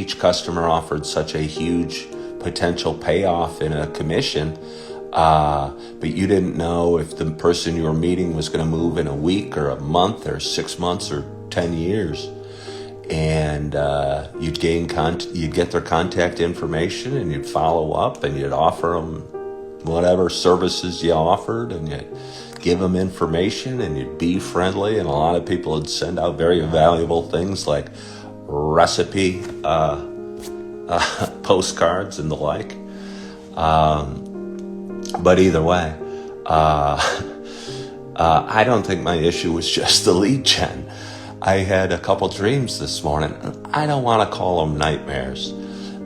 each customer offered such a huge potential payoff in a commission, but you didn't know if the person you were meeting was going to move in a week or a month or 6 months or 10 years. And you'd get their contact information, and you'd follow up, and you'd offer them whatever services you offered, and you'd give them information, and you'd be friendly. And a lot of people would send out very valuable things like recipe postcards and the like. But either way, I don't think my issue was just the lead gen. I had a couple dreams this morning. I don't want to call them nightmares,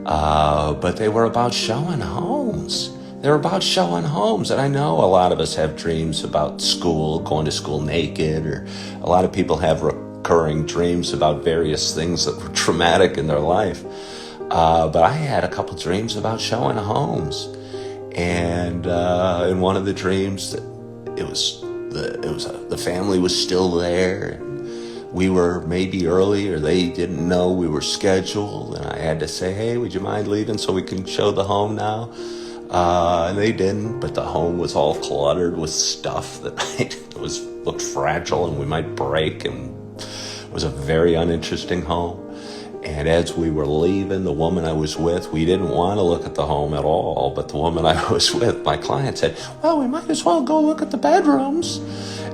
but they were about showing homes. They were about showing homes. And I know a lot of us have dreams about school, going to school naked, or a lot of people have recurring dreams about various things that were traumatic in their life. But I had a couple dreams about showing homes. And in one of the dreams, the family was still there. We were maybe early, or they didn't know we were scheduled, and I had to say, hey, would you mind leaving so we can show the home now? And they didn't, but the home was all cluttered with stuff that looked fragile and we might break, and it was a very uninteresting home. And as we were leaving, the woman I was with, we didn't want to look at the home at all, but the woman I was with, my client, said, well, we might as well go look at the bedrooms.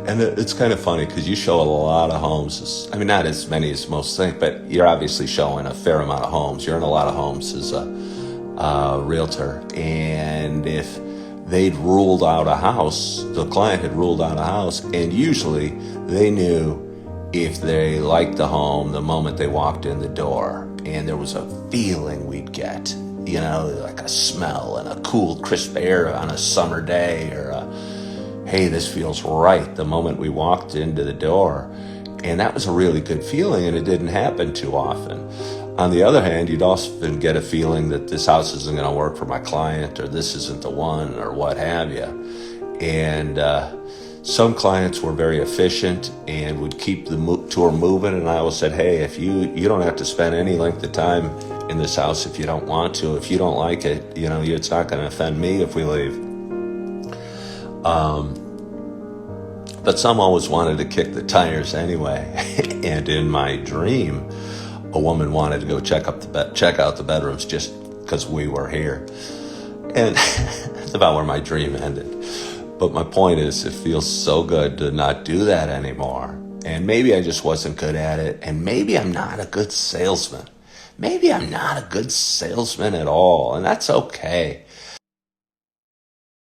And it's kind of funny because you show a lot of homes. I mean, not as many as most think, but you're obviously showing a fair amount of homes. You're in a lot of homes as a realtor. And if they'd ruled out a house, the client had ruled out a house, and usually they knew if they liked the home the moment they walked in the door. And there was a feeling we'd get, like a smell and a cool, crisp air on a summer day, or hey, this feels right the moment we walked into the door. And that was a really good feeling, and it didn't happen too often. On the other hand, you'd often get a feeling that this house isn't going to work for my client, or this isn't the one, or what have you. And some clients were very efficient and would keep the tour moving, and I always said, hey, if you don't have to spend any length of time in this house if you don't want to. If you don't like it, it's not going to offend me if we leave. But some always wanted to kick the tires anyway. And in my dream, a woman wanted to go check out the bedrooms just because we were here. And that's about where my dream ended. But my point is, it feels so good to not do that anymore. And maybe I just wasn't good at it. And maybe I'm not a good salesman. Maybe I'm not a good salesman at all. And that's okay.